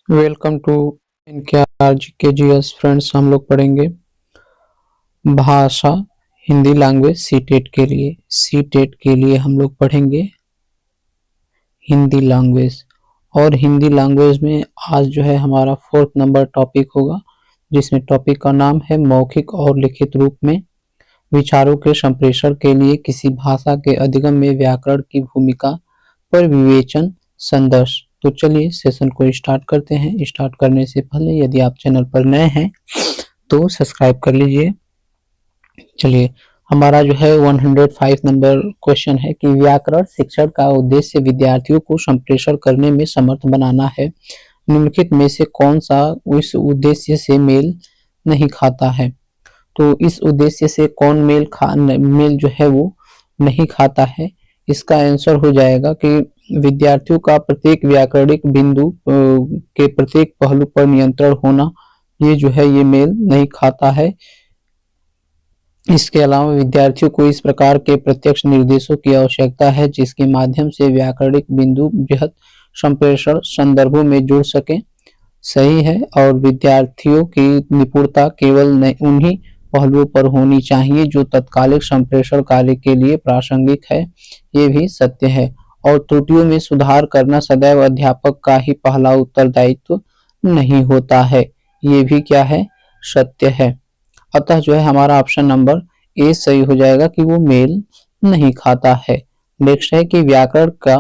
Welcome to NKRG KGS friends. हम लोग पढ़ेंगे भाषा हिंदी लैंग्वेज सी टेट के लिए हम लोग पढ़ेंगे हिंदी लैंग्वेज। और हिंदी लैंग्वेज में आज जो है हमारा 4th नंबर टॉपिक होगा, जिसमें टॉपिक का नाम है मौखिक और लिखित रूप में विचारों के संप्रेषण के लिए किसी भाषा के अधिगम में व्याकरण की भूमिका पर विवेचन संदर्श। तो चलिए सेशन को स्टार्ट करते हैं। स्टार्ट करने से पहले यदि आप चैनल पर नए हैं तो सब्सक्राइब कर लीजिए। चलिए, हमारा जो है 105 नंबर क्वेश्चन है कि व्याकरण शिक्षण का उद्देश्य विद्यार्थियों को संप्रेषण करने में समर्थ बनाना है। निम्नलिखित में से कौन सा इस उद्देश्य से मेल नहीं खाता है? तो इस उद्देश्य से कौन मेल जो है वो नहीं खाता है? इसका आंसर हो जाएगा कि विद्यार्थियों का प्रत्येक व्याकरणिक बिंदु के प्रत्येक पहलू पर नियंत्रण होना, ये जो है ये मेल नहीं खाता है। इसके अलावा विद्यार्थियों को इस प्रकार के प्रत्यक्ष निर्देशों की आवश्यकता है जिसके माध्यम से व्याकरणिक बिंदु बृहत संप्रेषण संदर्भों में जुड़ सके। सही है। और विद्यार्थियों की निपुणता केवल उन्हीं पहलुओं पर होनी चाहिए जो तत्कालिक संप्रेषण कार्य के लिए प्रासंगिक है, ये भी सत्य है। और त्रुटियों में सुधार करना सदैव अध्यापक का ही पहला उत्तरदायित्व नहीं होता है, ये भी क्या है? सत्य है। अतः जो है हमारा ऑप्शन नंबर ए सही हो जाएगा कि वो मेल नहीं खाता है। नेक्स्ट है कि व्याकरण का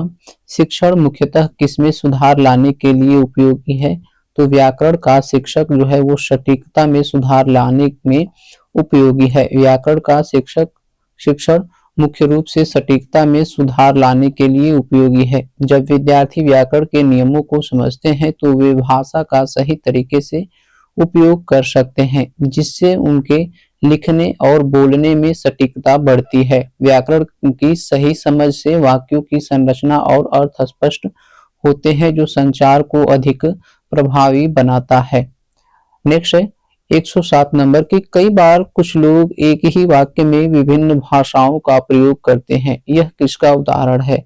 शिक्षण मुख्यतः किसमें सुधार लाने के लिए उपयोगी है? तो व्याकरण का शिक्षक जो है वो सटीकता में सुधार लाने में उपयोगी है। व्याकरण का शिक्षण मुख्य रूप से सटीकता में सुधार लाने के लिए उपयोगी है। जब विद्यार्थी व्याकरण के नियमों को समझते हैं तो वे भाषा का सही तरीके से उपयोग कर सकते हैं, जिससे उनके लिखने और बोलने में सटीकता बढ़ती है। व्याकरण की सही समझ से वाक्यों की संरचना और अर्थ स्पष्ट होते हैं, जो संचार को अधिक प्रभावी बनाता है। नेक्स्ट है 107 नंबर की कई बार कुछ लोग एक ही वाक्य में विभिन्न भाषाओं का प्रयोग करते हैं, यह किसका उदाहरण है?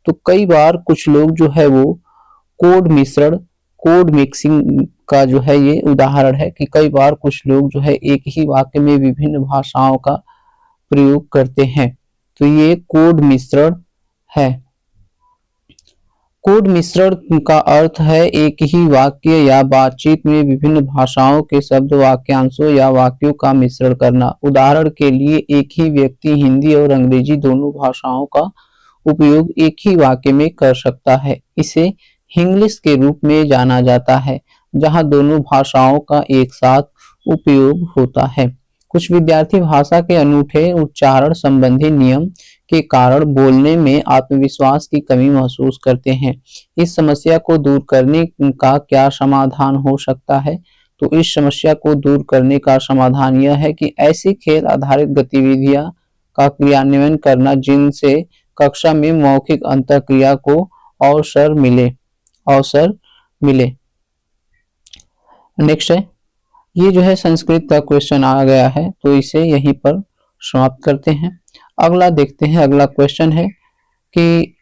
तो कई बार कुछ लोग जो है वो कोड मिक्सिंग का जो है ये उदाहरण है कि कई बार कुछ लोग जो है एक ही वाक्य में विभिन्न भाषाओं का प्रयोग करते हैं, तो ये कोड मिश्रण है। कोड मिश्रण का अर्थ है एक ही वाक्य या बातचीत में विभिन्न भाषाओं के शब्द, वाक्यांशों या वाक्यों का मिश्रण करना। उदाहरण के लिए एक ही व्यक्ति हिंदी और अंग्रेजी दोनों भाषाओं का उपयोग एक ही वाक्य में कर सकता है। इसे हिंग्लिश के रूप में जाना जाता है, जहां दोनों भाषाओं का एक साथ उपयोग होता है। कुछ विद्यार्थी भाषा के अनूठे उच्चारण संबंधी नियम के कारण बोलने में आत्मविश्वास की कमी महसूस करते हैं। इस समस्या को दूर करने का क्या समाधान हो सकता है? तो इस समस्या को दूर करने का समाधान यह है कि ऐसी खेल आधारित गतिविधियां का क्रियान्वयन करना जिनसे कक्षा में मौखिक अंतःक्रिया को अवसर मिले। नेक्स्ट है, ये जो है संस्कृत का क्वेश्चन आ गया है, तो इसे यहीं पर समाप्त करते हैं। अगला देखते हैं। अगला क्वेश्चन है कि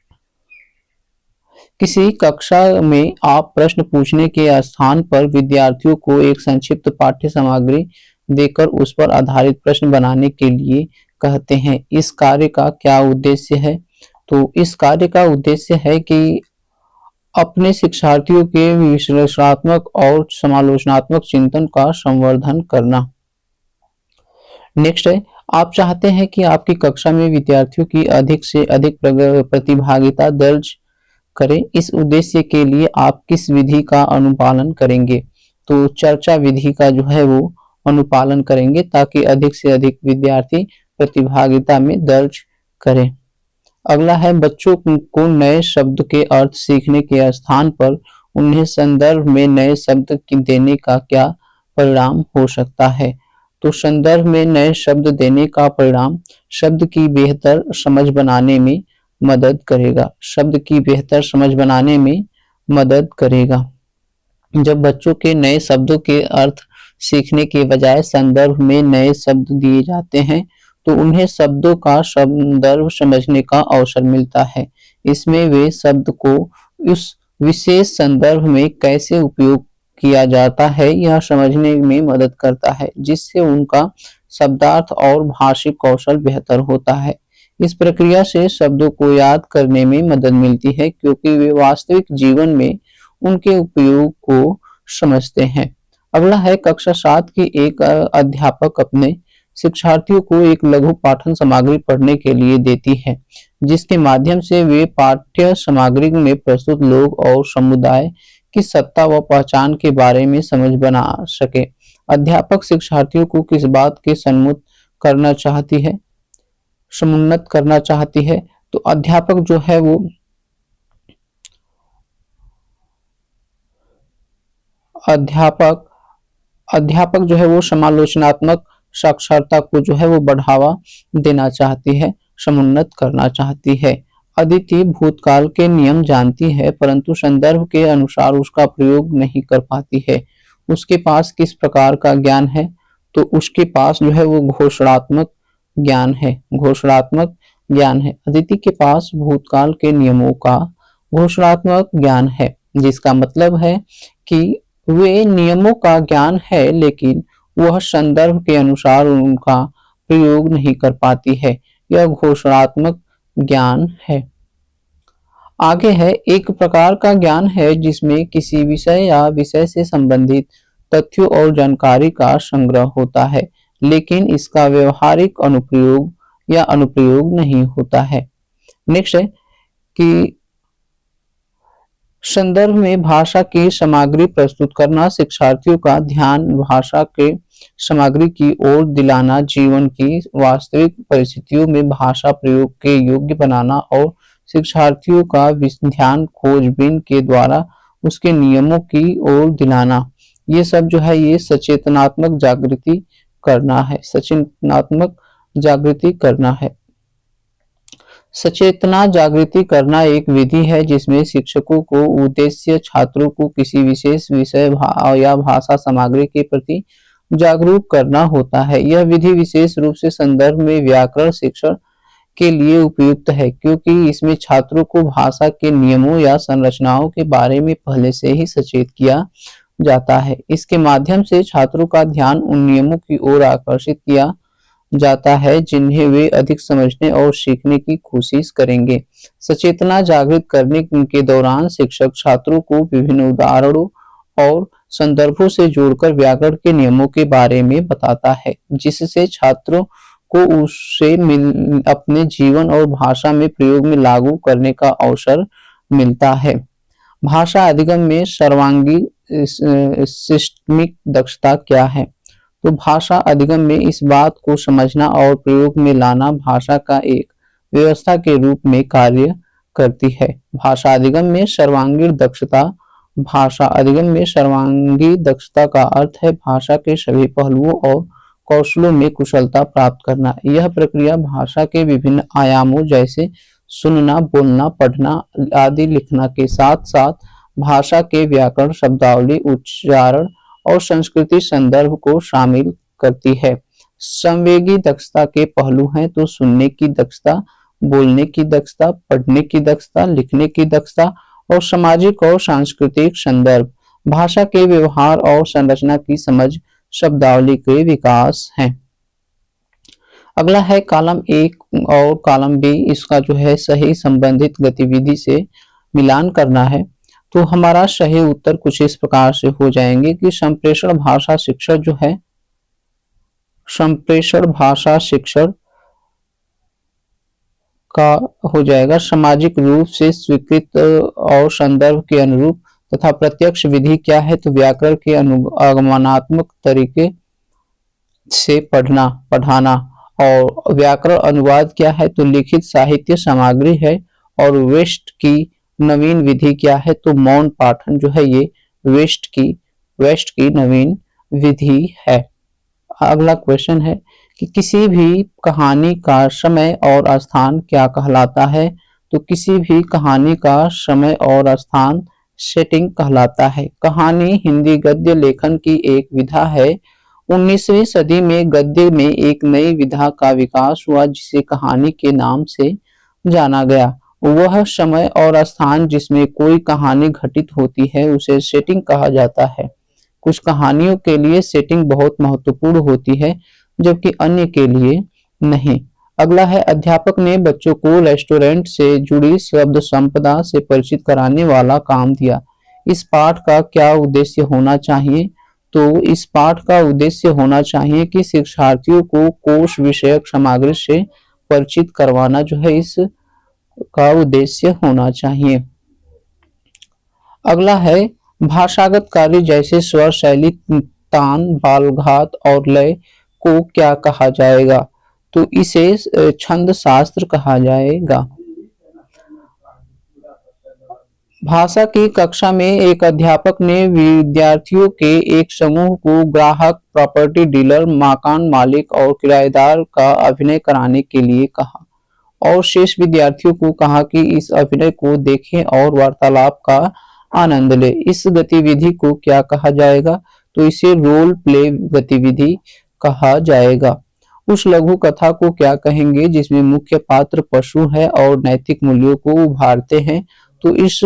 किसी कक्षा में आप प्रश्न पूछने के स्थान पर विद्यार्थियों को एक संक्षिप्त पाठ्य सामग्री देकर उस पर आधारित प्रश्न बनाने के लिए कहते हैं। इस कार्य का क्या उद्देश्य है? तो इस कार्य का उद्देश्य है कि अपने शिक्षार्थियों के विश्लेषणात्मक और समालोचनात्मक चिंतन का संवर्धन करना। नेक्स्ट है, आप चाहते हैं कि आपकी कक्षा में विद्यार्थियों की अधिक से अधिक प्रतिभागिता दर्ज करें। इस उद्देश्य के लिए आप किस विधि का अनुपालन करेंगे? तो चर्चा विधि का जो है वो अनुपालन करेंगे, ताकि अधिक से अधिक विद्यार्थी प्रतिभागिता में दर्ज करें। अगला है, बच्चों को नए शब्द के अर्थ सीखने के स्थान पर उन्हें संदर्भ में नए शब्द देने का क्या परिणाम हो सकता है? तो संदर्भ में नए शब्द देने का परिणाम शब्द की बेहतर समझ बनाने में मदद करेगा। जब बच्चों के नए शब्दों के अर्थ सीखने के बजाय संदर्भ में नए शब्द दिए जाते हैं, तो उन्हें शब्दों का संदर्भ समझने का अवसर मिलता है। इसमें वे शब्द को उस विशेष संदर्भ में कैसे उपयोग किया जाता है यह समझने में मदद करता है, जिससे उनका शब्दार्थ और भाषिक कौशल बेहतर होता है। इस प्रक्रिया से शब्दों को याद करने में मदद मिलती है क्योंकि वे वास्तविक जीवन में उनके उपयोग को समझते हैं। अगला है कक्षा 7 की एक अध्यापक अपने शिक्षार्थियों को एक लघु पाठन सामग्री पढ़ने के लिए देती है, जिसके माध्यम से वे पाठ्य सामग्री में प्रस्तुत लोग और समुदाय की सत्ता व पहचान के बारे में समझ बना सके। अध्यापक शिक्षार्थियों को किस बात के समुन्नत करना चाहती है, तो अध्यापक जो है वो अध्यापक अध्यापक जो है वो समालोचनात्मक साक्षरता को जो है वो बढ़ावा देना चाहती है, समुन्नत करना चाहती है। अदिति भूतकाल के नियम जानती है परंतु संदर्भ के अनुसार उसका प्रयोग नहीं कर पाती है। उसके पास किस प्रकार का ज्ञान है, तो उसके पास जो है वो घोषणात्मक ज्ञान है। घोषणात्मक ज्ञान है। अदिति के पास भूतकाल के नियमों का घोषणात्मक ज्ञान है, जिसका मतलब है कि वे नियमों का ज्ञान है लेकिन वह संदर्भ के अनुसार उनका प्रयोग नहीं कर पाती है। यह घोषणात्मक ज्ञान है। आगे है एक प्रकार का ज्ञान है जिसमें किसी विषय या विषय से संबंधित तथ्यों और जानकारी का संग्रह होता है लेकिन इसका व्यवहारिक अनुप्रयोग या अनुप्रयोग नहीं होता है। नेक्स्ट है कि संदर्भ में भाषा की सामग्री प्रस्तुत करना, शिक्षार्थियों का ध्यान भाषा के सामग्री की ओर दिलाना, जीवन की वास्तविक परिस्थितियों में भाषा प्रयोग के योग्य बनाना और शिक्षार्थियों का ध्यान खोजबीन के द्वारा उसके नियमों की ओर दिलाना। ये सब जो है ये सचेतनात्मक जागृति करना है। सचेतनात्मक जागृति करना है। सचेतना जागृति करना एक विधि है जिसमें शिक्षकों को उद्देश्य छात्रों को किसी विशेष विषय या भाषा सामग्री के प्रति जागरूक करना होता है। यह विधि विशेष रूप से संदर्भ में व्याकरण शिक्षण के लिए उपयुक्त है क्योंकि इसमें छात्रों को भाषा के नियमों या संरचनाओं के बारे में पहले से ही सचेत किया जाता है। इसके माध्यम से छात्रों का ध्यान उन नियमों की ओर आकर्षित किया जाता है जिन्हें वे अधिक समझने और सीखने की कोशिश करेंगे। सचेतना जागृत करने के दौरान शिक्षक छात्रों को विभिन्न उदाहरणों और संदर्भों से जोड़कर व्याकरण के नियमों के बारे में बताता है, जिससे छात्रों को उससे अपने जीवन और भाषा में प्रयोग में लागू करने का अवसर मिलता है। भाषा अधिगम में सर्वांगी सिस्टमिक दक्षता क्या है? तो भाषा अधिगम में इस बात को समझना और प्रयोग में लाना भाषा का एक व्यवस्था के रूप में कार्य करती है। भाषा अधिगम में सर्वांगीण दक्षता। भाषा अधिगम में सर्वांगी दक्षता का अर्थ है भाषा के सभी पहलुओं और कौशलों में कुशलता प्राप्त करना। यह प्रक्रिया भाषा के विभिन्न आयामों जैसे सुनना, बोलना, पढ़ना आदि लिखना के साथ साथ भाषा के व्याकरण, शब्दावली, उच्चारण और संस्कृति संदर्भ को शामिल करती है। संवेगी दक्षता के पहलू हैं तो सुनने की दक्षता, बोलने की दक्षता, पढ़ने की दक्षता, लिखने की दक्षता और सामाजिक और सांस्कृतिक संदर्भ, भाषा के व्यवहार और संरचना की समझ, शब्दावली के विकास है। अगला है कॉलम ए और कॉलम बी, इसका जो है सही संबंधित गतिविधि से मिलान करना है। तो हमारा सही उत्तर कुछ इस प्रकार से हो जाएंगे कि संप्रेषण भाषा शिक्षण जो है, संप्रेषण भाषा शिक्षण का हो जाएगा सामाजिक रूप से स्वीकृत और संदर्भ के अनुरूप तथा प्रत्यक्ष विधि क्या है, तो व्याकरण के आगमनात्मक तरीके से पढ़ना पढ़ाना। और व्याकरण अनुवाद क्या है, तो लिखित साहित्य सामग्री है। और वेस्ट की नवीन विधि क्या है, तो मौन पाठन जो है ये वेस्ट की नवीन विधि है। अगला क्वेश्चन है कि किसी भी कहानी का समय और स्थान क्या कहलाता है, तो किसी भी कहानी का समय और स्थान सेटिंग कहलाता है। कहानी हिंदी गद्य लेखन की एक विधा है। 19वीं सदी में गद्य में एक नई विधा का विकास हुआ जिसे कहानी के नाम से जाना गया। वह समय और स्थान जिसमें कोई कहानी घटित होती है उसे सेटिंग कहा जाता है। कुछ कहानियों के लिए सेटिंग बहुत महत्वपूर्ण होती है, जबकि अन्य के लिए नहीं। अगला है, अध्यापक ने बच्चों को रेस्टोरेंट से जुड़ी शब्द संपदा से परिचित कराने वाला काम दिया। इस पाठ का क्या उद्देश्य होना चाहिए? तो इस पाठ का उद्देश्य होना चाहिए कि शिक्षार्थियों को कोश विषयक सामग्री से परिचित करवाना जो है इस का उद्देश्य होना चाहिए। अगला है, भाषागत कार्य जैसे स्वर, शैली, तान, बालघात और लय को क्या कहा जाएगा? तो इसे छंद शास्त्र कहा जाएगा। भाषा की कक्षा में एक अध्यापक ने विद्यार्थियों के एक समूह को ग्राहक, प्रॉपर्टी डीलर, मकान मालिक और किराएदार का अभिनय कराने के लिए कहा और शेष विद्यार्थियों को कहा कि इस अभिनय को देखें और वार्तालाप का आनंद लें। इस गतिविधि को क्या कहा जाएगा? तो इसे रोल प्ले गतिविधि कहा जाएगा। उस लघु कथा को क्या कहेंगे जिसमें मुख्य पात्र पशु है और नैतिक मूल्यों को उभारते हैं? तो इस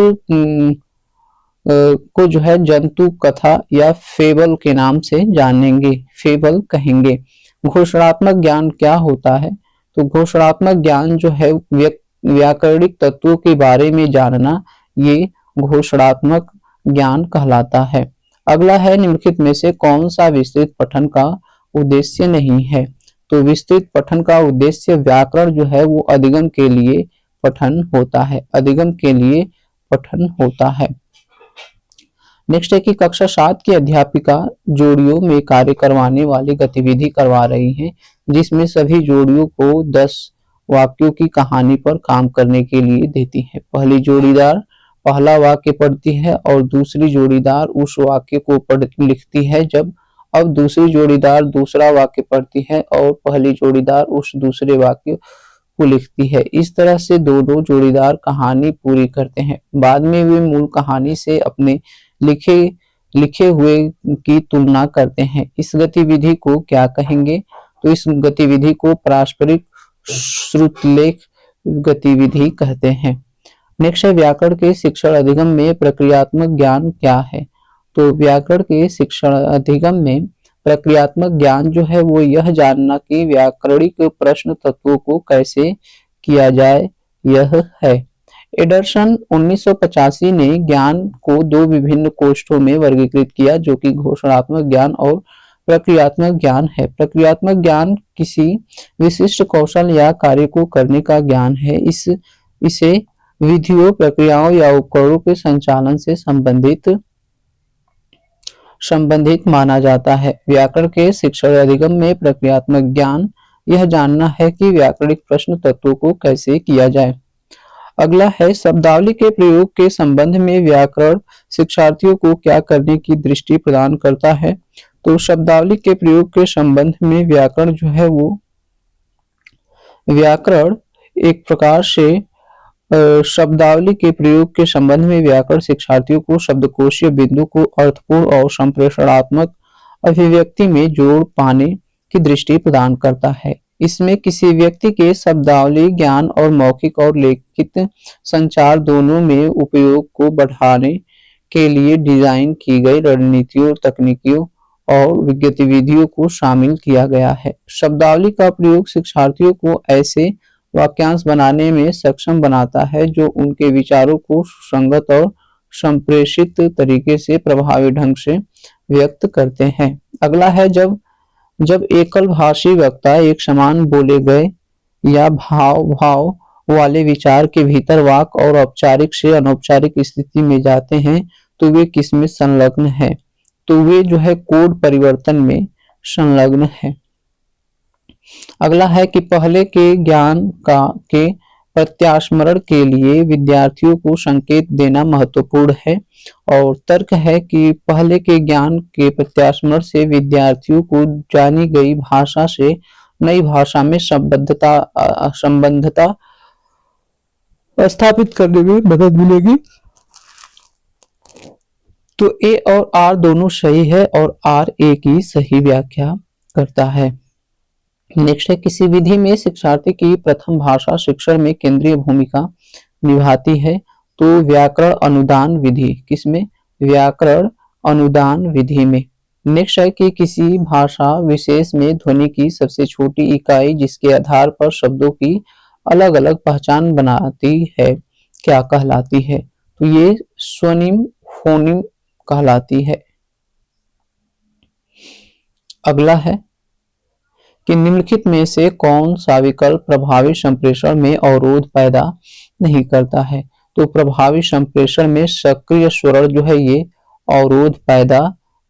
को जो है जंतु कथा या फेबल के नाम से जानेंगे, फेबल कहेंगे। घोषणात्मक ज्ञान क्या होता है? तो घोषणात्मक ज्ञान जो है व्याकरणिक तत्वों के बारे में जानना, ये घोषणात्मक ज्ञान कहलाता है। अगला है, निम्नलिखित में से कौन सा विस्तृत पठन का उद्देश्य नहीं है? तो विस्तृत पठन का उद्देश्य व्याकरण जो है वो अधिगम के लिए पठन होता है, अधिगम के लिए पठन होता है। नेक्स्ट है कि कक्षा 7 की अध्यापिका जोड़ियों में कार्य करवाने वाली गतिविधि करवा रही है, जिसमें सभी जोड़ियों को 10 वाक्यों की कहानी पर काम करने के लिए देती है। पहली जोड़ीदार पहला वाक्य पढ़ती है और दूसरी जोड़ीदार उस वाक्य को लिखती है, जब अब दूसरी जोड़ीदार दूसरा वाक्य पढ़ती है और पहली जोड़ीदार उस दूसरे वाक्य को लिखती है। इस तरह से दोनों जोड़ीदार कहानी पूरी करते हैं। बाद में वे मूल कहानी से अपने लिखे हुए की तुलना करते हैं। इस गतिविधि को क्या कहेंगे? तो इस गतिविधि को पारस्परिक श्रुतलेख गतिविधि कहते हैं। नेक्स्ट है, व्याकरण के शिक्षण अधिगम में प्रक्रियात्मक ज्ञान क्या है? तो व्याकरण के शिक्षण अधिगम में प्रक्रियात्मक ज्ञान जो है वो यह जानना कि व्याकरणिक प्रश्न तत्वों को कैसे किया जाए, यह है। एडरसन 1985 ने ज्ञान को 2 विभिन्न कोष्ठों में वर्गीकृत किया, जो कि घोषणात्मक ज्ञान और प्रक्रियात्मक ज्ञान है। प्रक्रियात्मक ज्ञान किसी विशिष्ट कौशल या कार्य को करने का ज्ञान है। इसे विधियों, प्रक्रियाओं या उपकरणों के संचालन से संबंधित माना जाता है। व्याकरण के शिक्षण अधिगम में प्रक्रियात्मक ज्ञान यह जानना है कि व्याकरणिक प्रश्न तत्वों को कैसे किया जाए। अगला है, शब्दावली के प्रयोग के संबंध में व्याकरण शिक्षार्थियों को क्या करने की दृष्टि प्रदान करता है? तो शब्दावली के प्रयोग के संबंध में व्याकरण जो है वो व्याकरण एक प्रकार से शब्दावली के प्रयोग के संबंध में व्याकरण शिक्षार्थियों को शब्दकोशीय बिंदु को अर्थपूर्ण और संप्रेषणात्मक अभिव्यक्ति में जोड़ पाने की दृष्टि प्रदान करता है। इसमें किसी व्यक्ति के शब्दावली ज्ञान और मौखिक और लिखित संचार दोनों में उपयोग को बढ़ाने के लिए डिजाइन की गई रणनीतियों, तकनीकों और गतिविधियों को शामिल किया गया है। शब्दावली का प्रयोग शिक्षार्थियों को ऐसे वाक्यांश बनाने में सक्षम बनाता है जो उनके विचारों को सुसंगत और संप्रेषित तरीके से प्रभावी ढंग से व्यक्त करते हैं। अगला है, जब एकल भाषी वक्ता एक समान बोले गए या भाव वाले विचार के भीतर वाक और औपचारिक से अनौपचारिक स्थिति में जाते हैं तो वे किसमें संलग्न है? तो वे जो है कोड परिवर्तन में संलग्न है। अगला है कि पहले के ज्ञान के प्रत्यास्मरण के लिए विद्यार्थियों को संकेत देना महत्वपूर्ण है और तर्क है कि पहले के ज्ञान के प्रत्यास्मरण से विद्यार्थियों को जानी गई भाषा से नई भाषा में संबद्धता स्थापित करने में मदद मिलेगी। तो ए और आर दोनों सही है और आर ए की सही व्याख्या करता है। नेक्स्ट है, किसी विधि में शिक्षार्थी की प्रथम भाषा शिक्षण में केंद्रीय भूमिका निभाती है? तो व्याकरण अनुदान विधि। किसमें? व्याकरण अनुदान विधि में। नेक्स्ट है कि किसी भाषा विशेष में ध्वनि की सबसे छोटी इकाई जिसके आधार पर शब्दों की अलग अलग पहचान बनाती है क्या कहलाती है? तो ये स्वनिम फोनिम कहलाती है। अगला है कि निम्नलिखित में से कौन सा विकल्प प्रभावी संप्रेषण में अवरोध पैदा नहीं करता है? तो प्रभावी संप्रेषण में सक्रिय स्वरण जो है ये अवरोध पैदा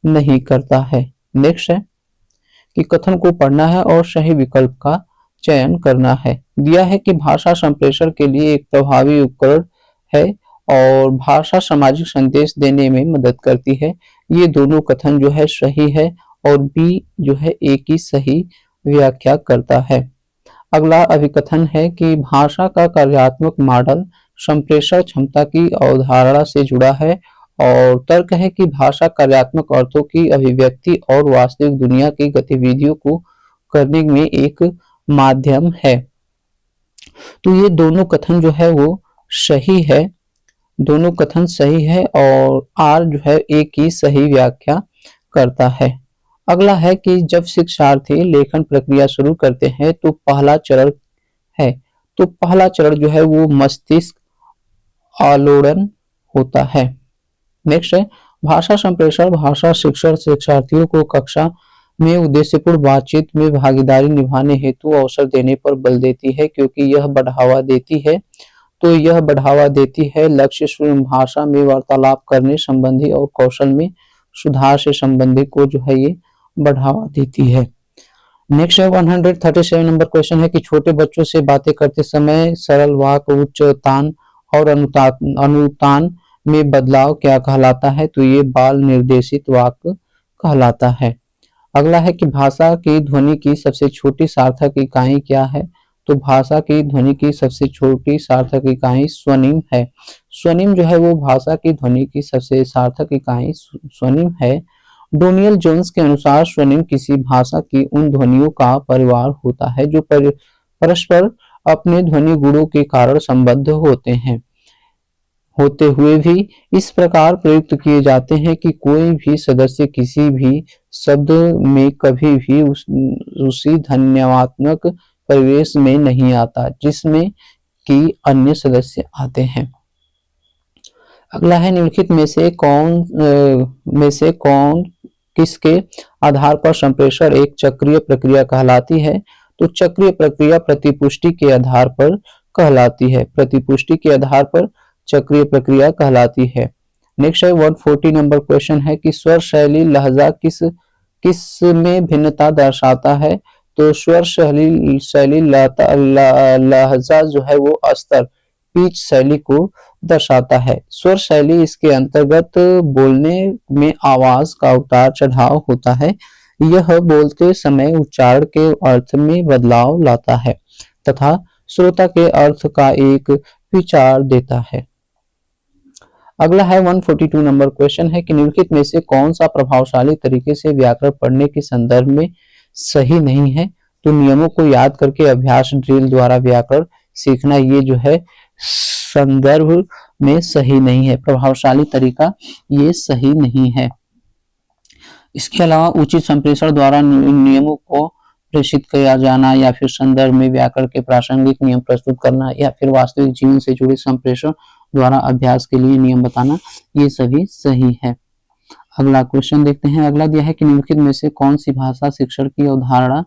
नहीं करता है। नेक्स्ट है कि कथन को पढ़ना है और सही विकल्प का चयन करना है। दिया है कि भाषा संप्रेषण के लिए एक प्रभावी उपकरण है और भाषा सामाजिक संदेश देने में मदद करती है। ये दोनों कथन जो है सही है और बी जो है एक ही सही व्याख्या करता है। अगला अभिकथन है कि भाषा का कार्यात्मक मॉडल संप्रेषण क्षमता की अवधारणा से जुड़ा है और तर्क है कि भाषा कार्यात्मक अर्थों की अभिव्यक्ति और वास्तविक दुनिया की गतिविधियों को करने में एक माध्यम है। तो ये दोनों कथन जो है वो सही है, दोनों कथन सही है और आर जो है एक ही सही व्याख्या करता है। अगला है कि जब शिक्षार्थी लेखन प्रक्रिया शुरू करते हैं तो पहला चरण है, तो पहला चरण जो है वो मस्तिष्क आलोड़न होता है। नेक्स्ट है भाषा संप्रेषण भाषा शिक्षण शिक्षार्थियों को कक्षा में उद्देश्यपूर्ण बातचीत में भागीदारी निभाने हेतु अवसर देने पर बल देती है क्योंकि यह बढ़ावा देती है लक्ष्य शून्य भाषा में वार्तालाप करने संबंधी और कौशल में सुधार से संबंधित को जो है ये बढ़ावा देती है। नेक्स्ट है 137 नंबर क्वेश्चन है कि छोटे बच्चों से बातें करते समय सरल वाक्य उच्च तान और अनुतान में बदलाव क्या कहलाता है? तो ये बाल निर्देशित वाक्य कहलाता है। अगला है कि भाषा की ध्वनि की सबसे छोटी सार्थक इकाई क्या है? तो भाषा की ध्वनि की सबसे छोटी सार्थक इकाई स्वनिम है। स्वनिम जो है वो भाषा की ध्वनि की सबसे सार्थक इकाई स्वनिम है। डोनियल जोन्स के अनुसार स्वनिम किसी भाषा की उन ध्वनियों का परिवार होता है जो परस्पर अपने ध्वनि गुणों के कारण संबद्ध होते हुए भी इस प्रकार प्रयुक्त किए जाते हैं कि कोई भी सदस्य किसी भी शब्द में कभी भी उसी ध्वन्यात्मक परिवेश में नहीं आता जिसमें कि अन्य सदस्य आते हैं। अगला है निम्नलिखित में से कौन किसके आधार पर संप्रेषण एक चक्रीय प्रक्रिया कहलाती है? तो चक्रीय प्रक्रिया प्रतिपुष्टि के आधार पर कहलाती है, प्रतिपुष्टि के आधार पर चक्रीय प्रक्रिया कहलाती है। नेक्स्ट है 140 नंबर क्वेश्चन है कि स्वर शैली लहजा किस में भिन्नता दर्शाता है? तो स्वर शैली लहजा जो है वो स्तर पिच शैली को दर्शाता है। स्वर शैली इसके अंतर्गत बोलने में आवाज का उतार चढ़ाव होता है। यह बोलते समय उच्चारण के अर्थ में बदलाव लाता है तथा श्रोता के अर्थ का एक विचार देता है। अगला है 142 नंबर क्वेश्चन है कि निम्नलिखित में से कौन सा प्रभावशाली तरीके से व्याकरण पढ़ने के संदर्भ में सही नहीं है? तो नियमों को याद करके अभ्यास ड्रिल द्वारा व्याकरण सीखना ये जो है संदर्भ में सही नहीं है, प्रभावशाली तरीका ये सही नहीं है। इसके अलावा उचित संप्रेषण द्वारा नियमों को प्रेषित किया जाना या फिर संदर्भ में व्याकरण के प्रासंगिक नियम प्रस्तुत करना या फिर वास्तविक जीवन से जुड़े संप्रेषण द्वारा अभ्यास के लिए नियम बताना ये सभी सही है। अगला क्वेश्चन देखते हैं। अगला दिया है कि निम्नलिखित में से कौन सी भाषा शिक्षण की अवधारणा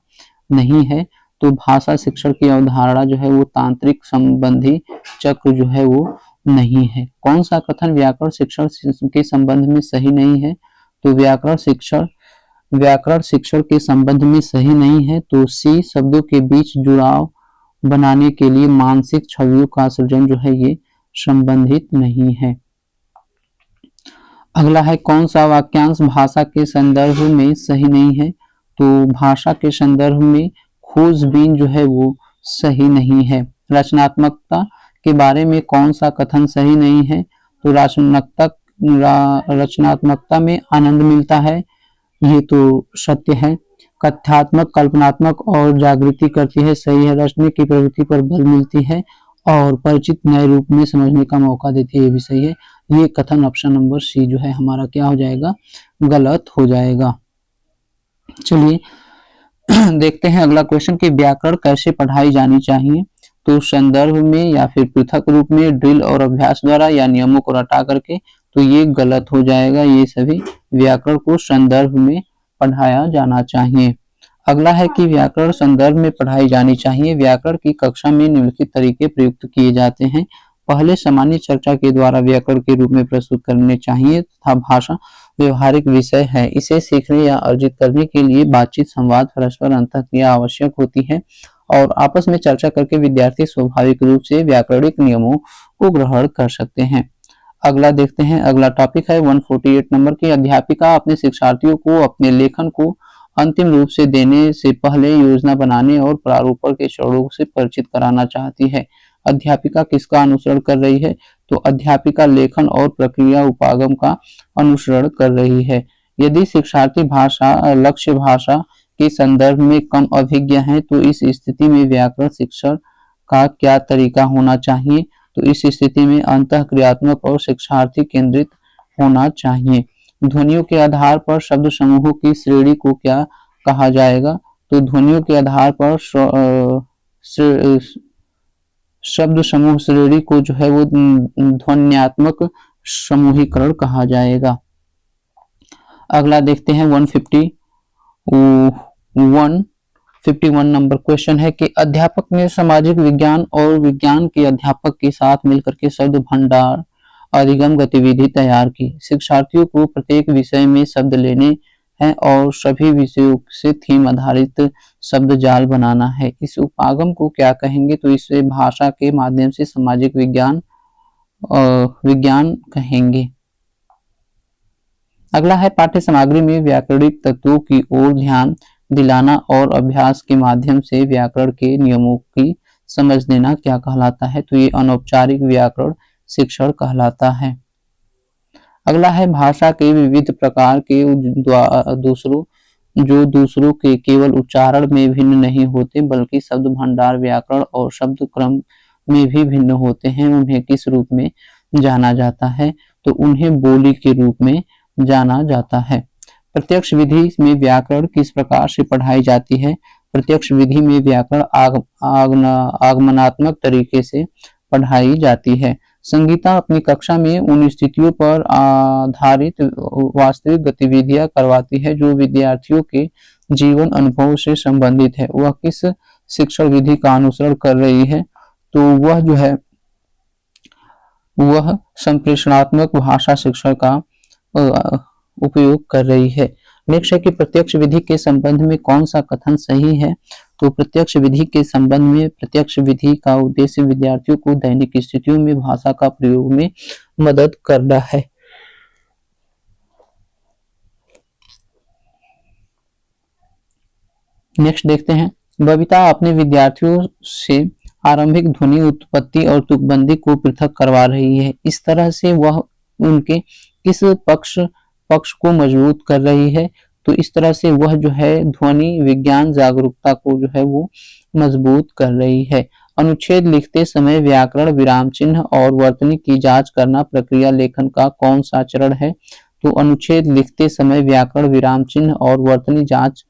नहीं है? तो भाषा शिक्षण की अवधारणा जो है वो तांत्रिक संबंधी चक्र जो है वो नहीं है। कौन सा कथन व्याकरण शिक्षण के संबंध में सही नहीं है? तो व्याकरण शिक्षण के संबंध में सही नहीं है। तो सी शब्दों के बीच जुड़ाव बनाने के लिए मानसिक छवियों का सृजन जो है ये संबंधित नहीं है। अगला है कौन सा वाक्यांश भाषा के संदर्भ में सही नहीं है? तो भाषा के संदर्भ में खोजबीन जो है वो सही नहीं है। रचनात्मकता के बारे में कौन सा कथन सही नहीं है? तो रचनात्मकता में आनंद मिलता है, ये तो सत्य है। कथ्यात्मक कल्पनात्मक और जागृति करती है, सही है। रचने की प्रवृत्ति पर बल मिलती है और परिचित नए रूप में समझने का मौका देती है, ये भी सही है। ये कथन ऑप्शन नंबर सी जो है हमारा क्या हो जाएगा, गलत हो जाएगा। चलिए देखते हैं अगला क्वेश्चन कि व्याकरण कैसे पढ़ाई जानी चाहिए। तो संदर्भ में या फिर पृथक रूप में, ड्रिल और अभ्यास द्वारा, या नियमों को रटा करके। तो ये गलत हो जाएगा, ये सभी व्याकरण को संदर्भ में पढ़ाया जाना चाहिए। अगला है कि व्याकरण संदर्भ में पढ़ाई जानी चाहिए। व्याकरण की कक्षा में निम्नलिखित तरीके प्रयुक्त किए जाते हैं। पहले सामान्य चर्चा के द्वारा व्याकरण के रूप में प्रस्तुत करने चाहिए तथा भाषा व्यवहारिक विषय है। इसे सीखने या अर्जित करने के लिए बातचीत, संवाद, परस्पर अंतःक्रिया आवश्यक होती है और आपस में चर्चा करके विद्यार्थी स्वाभाविक रूप से व्याकरणिक नियमों को ग्रहण कर सकते हैं। अगला देखते हैं, अगला टॉपिक है 148 नंबर की। अध्यापिका अपने शिक्षार्थियों को अपने लेखन को अंतिम रूप से देने से पहले योजना बनाने और प्रारूपण के चरणों से परिचित कराना चाहती है। अध्यापिका किसका अनुसरण कर रही है? तो अध्यापिका लेखन और प्रक्रिया उपागम का अनुसरण कर रही है। यदि शिक्षार्थी लक्ष्य भाषा के संदर्भ में कम अभिज्ञ हैं तो इस स्थिति में व्याकरण शिक्षण का क्या तरीका होना चाहिए? तो इस स्थिति में अंतःक्रियात्मक और शिक्षार्थी केंद्रित होना चाहिए। ध्वनियों के आधार पर शब्द समूहों की श्रेणी को क्या कहा जाएगा? तो ध्वनियों के आधार पर शब्द समूह श्रेणी को जो है वो ध्वन्यात्मक समूहीकरण कहा जाएगा। अगला देखते हैं 151 नंबर क्वेश्चन है कि अध्यापक ने सामाजिक विज्ञान और विज्ञान के अध्यापक के साथ मिलकर के शब्द भंडार अधिगम गतिविधि तैयार की। शिक्षार्थियों को प्रत्येक विषय में शब्द लेने हैं और सभी विषयों से थीम आधारित शब्द जाल बनाना है। इस उपागम को क्या कहेंगे? तो इसे भाषा के माध्यम से सामाजिक विज्ञान कहेंगे। अगला है पाठ्य सामग्री में व्याकरणिक तत्वों की ओर ध्यान दिलाना और अभ्यास के माध्यम से व्याकरण के नियमों की समझ देना क्या कहलाता है? तो ये अनौपचारिक व्याकरण शिक्षण कहलाता है। अगला है भाषा के विविध प्रकार के दूसरों के केवल उच्चारण में भिन्न नहीं होते बल्कि शब्द भंडार, व्याकरण और शब्द क्रम में भी भिन्न होते हैं। उन्हें किस रूप में जाना जाता है? तो उन्हें बोली के रूप में जाना जाता है। प्रत्यक्ष विधि में व्याकरण किस प्रकार से पढ़ाई जाती है? प्रत्यक्ष विधि में व्याकरण आगमनात्मक तरीके से पढ़ाई जाती है। संगीता अपनी कक्षा में उन स्थितियों पर आधारित वास्तविक गतिविधियां करवाती है जो विद्यार्थियों के जीवन अनुभव से संबंधित है। वह किस शिक्षण विधि का अनुसरण कर रही है? तो वह जो है वह संप्रेषणात्मक भाषा शिक्षण का उपयोग कर रही है। नेक्स्ट है कि प्रत्यक्ष विधि के संबंध में कौन सा कथन सही है? तो प्रत्यक्ष विधि के संबंध में प्रत्यक्ष विधि का उद्देश्य विद्यार्थियों को दैनिक स्थितियों में भाषा का प्रयोग में मदद करना है। नेक्स्ट देखते हैं, बबीता अपने विद्यार्थियों से आरंभिक ध्वनि उत्पत्ति और तुकबंदी को पृथक करवा रही है। इस तरह से वह उनके किस पक्ष को मजबूत कर रही है? तो इस तरह से वह जो है ध्वनि विज्ञान जागरूकता को जो है वो मजबूत कर रही है। अनुच्छेद लिखते समय व्याकरण, विराम चिन्ह और वर्तनी की जांच करना प्रक्रिया लेखन का कौन सा चरण है? तो अनुच्छेद लिखते समय व्याकरण, विराम चिन्ह और वर्तनी जांच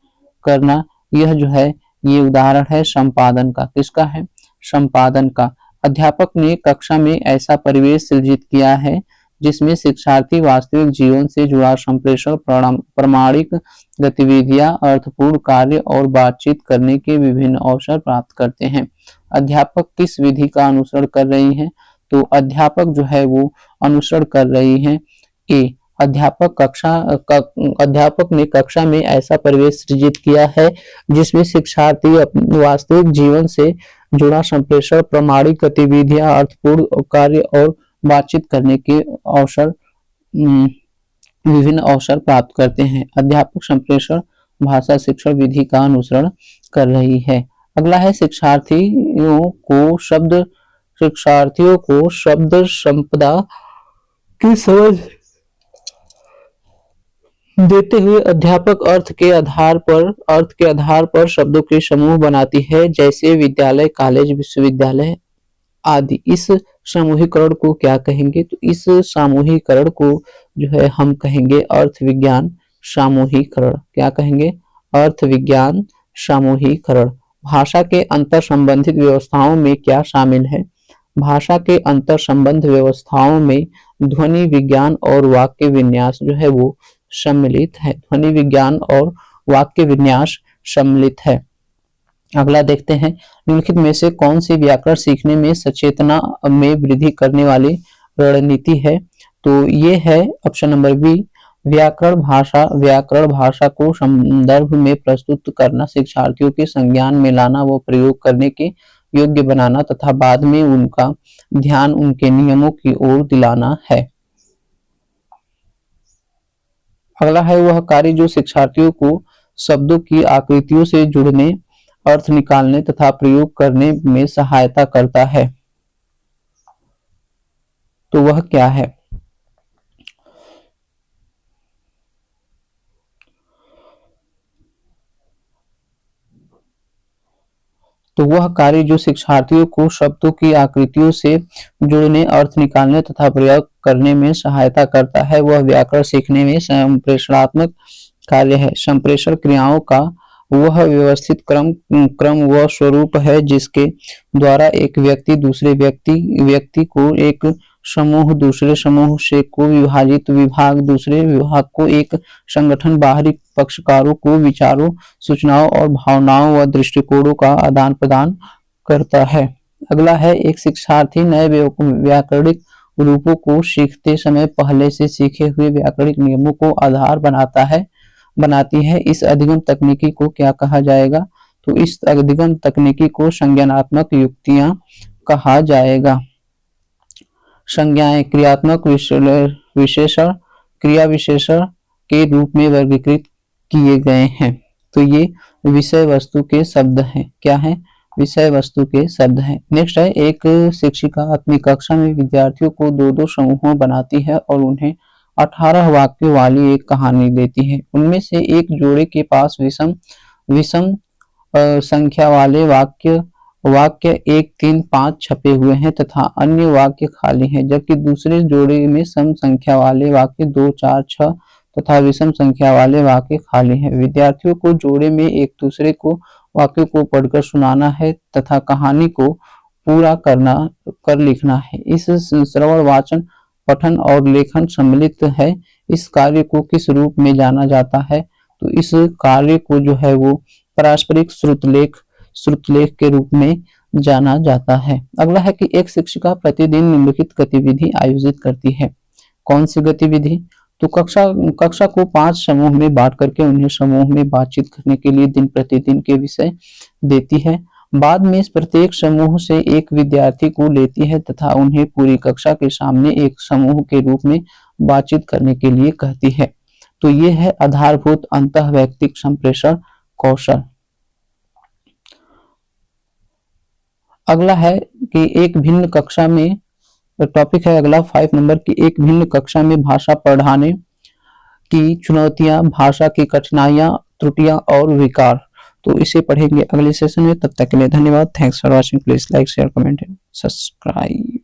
करना, यह जो है ये उदाहरण है संपादन का। किसका है? संपादन का। अध्यापक ने कक्षा में ऐसा परिवेश सृजित किया है जिसमें शिक्षार्थी वास्तविक जीवन से जुड़ा संप्रेषण, प्रामाणिक गतिविधियां, अर्थपूर्ण कार्य और बातचीत करने के विभिन्न अवसर प्राप्त करते हैं। अध्यापक किस विधि का अनुसरण कर रही हैं? तो अध्यापक जो है वो अनुसरण कर रही हैं ए। अध्यापक ने कक्षा में ऐसा परिवेश सृजित किया है जिसमें शिक्षार्थी वास्तविक जीवन से जुड़ा संप्रेषण, प्रामाणिक गतिविधियां, अर्थपूर्ण कार्य और बातचीत करने के विभिन्न अवसर प्राप्त करते हैं। अध्यापक संप्रेषण भाषा शिक्षण विधि का अनुसरण कर रही है। अगला है शिक्षार्थियों को शब्द संपदा की समझ देते हुए अध्यापक अर्थ के आधार पर शब्दों के समूह बनाती है, जैसे विद्यालय, कॉलेज, विश्वविद्यालय आदि। इस सामूहिकरण को क्या कहेंगे? तो इस सामूहिकरण को जो है हम कहेंगे अर्थ विज्ञान सामूहिकरण। क्या कहेंगे? अर्थ विज्ञान सामूहिकरण। भाषा के अंतर संबंधित व्यवस्थाओं में क्या शामिल है? भाषा के अंतर संबंध व्यवस्थाओं में ध्वनि विज्ञान और वाक्य विन्यास जो है वो सम्मिलित है। ध्वनि विज्ञान और वाक्य विन्यास सम्मिलित है। अगला देखते हैं, निम्नलिखित में से कौन सी व्याकरण सीखने में सचेतना में वृद्धि करने वाली रणनीति है? तो ये है ऑप्शन नंबर बी, व्याकरण भाषा को संदर्भ में प्रस्तुत करना, शिक्षार्थियों के संज्ञान में लाना व प्रयोग करने के योग्य बनाना तथा बाद में उनका ध्यान उनके नियमों की ओर दिलाना है। अगला है वह कार्य जो शिक्षार्थियों को शब्दों की आकृतियों से जुड़ने, अर्थ निकालने तथा प्रयोग करने में सहायता करता है। तो वह क्या है? तो वह कार्य जो शिक्षार्थियों को शब्दों की आकृतियों से जुड़ने, अर्थ निकालने तथा प्रयोग करने में सहायता करता है, वह व्याकरण सीखने में संप्रेषणात्मक कार्य है। संप्रेषण क्रियाओं का वह व्यवस्थित क्रम व स्वरूप है जिसके द्वारा एक व्यक्ति दूसरे व्यक्ति को, एक समूह दूसरे समूह से को विभाजित विभाग दूसरे विभाग को, एक संगठन बाहरी पक्षकारों को विचारों, सूचनाओं और भावनाओं व दृष्टिकोणों का आदान प्रदान करता है। अगला है, एक शिक्षार्थी नए व्याकरणिक रूपों को सीखते समय पहले से सीखे हुए व्याकरणिक नियमों को आधार बनाती है। इस अधिगम तकनीकी को क्या कहा जाएगा? तो इस अधिगम तकनीकी को संज्ञानात्मक युक्तियां कहा जाएगा। संज्ञाएं क्रियात्मक विशेषण, क्रिया विशेषण के रूप में वर्गीकृत किए गए हैं। तो ये विषय वस्तु के शब्द हैं। क्या है? विषय वस्तु के शब्द हैं। नेक्स्ट है, एक शिक्षिका अपनी कक्षा में विद्यार्थियों को दो दो समूहों बनाती है और उन्हें 18 वाक्यों वाली एक कहानी देती है। उनमें से एक जोड़े के पास विषम संख्या वाले वाक्य 1, 3, 5 छपे हुए हैं तथा अन्य वाक्य खाली हैं, जबकि दूसरे जोड़े में सम संख्या वाले वाक्य 2, 4, 6 तथा विषम संख्या वाले वाक्य खाली हैं। विद्यार्थियों को जोड़े में एक दूसरे को वाक्यों को पढ़कर सुनाना है तथा कहानी को पूरा कर लिखना है। इस श्रवण, वाचन, पठन और लेखन सम्मिलित है। इस कार्य को किस रूप में जाना जाता है? तो इस कार्य को जो है वो पारस्परिक श्रुतलेख के रूप में जाना जाता है। अगला है कि एक शिक्षिका प्रतिदिन निम्नलिखित गतिविधि आयोजित करती है। कौन सी गतिविधि? तो कक्षा को 5 समूह में बांट करके उन्हें समूह में बातचीत करने के लिए दिन प्रतिदिन के विषय देती है। बाद में प्रत्येक समूह से एक विद्यार्थी को लेती है तथा उन्हें पूरी कक्षा के सामने एक समूह के रूप में बातचीत करने के लिए कहती है। तो ये है आधारभूत अंतःवैयक्तिक संप्रेषण कौशल। अगला है कि एक भिन्न कक्षा में टॉपिक है अगला 5 नंबर की, एक भिन्न कक्षा में भाषा पढ़ाने की चुनौतियां, भाषा की कठिनाइयां, त्रुटियां और विकार। तो इसे पढ़ेंगे अगले सेशन में। तब तक के लिए धन्यवाद। Thanks for watching. Please like, share, comment and subscribe.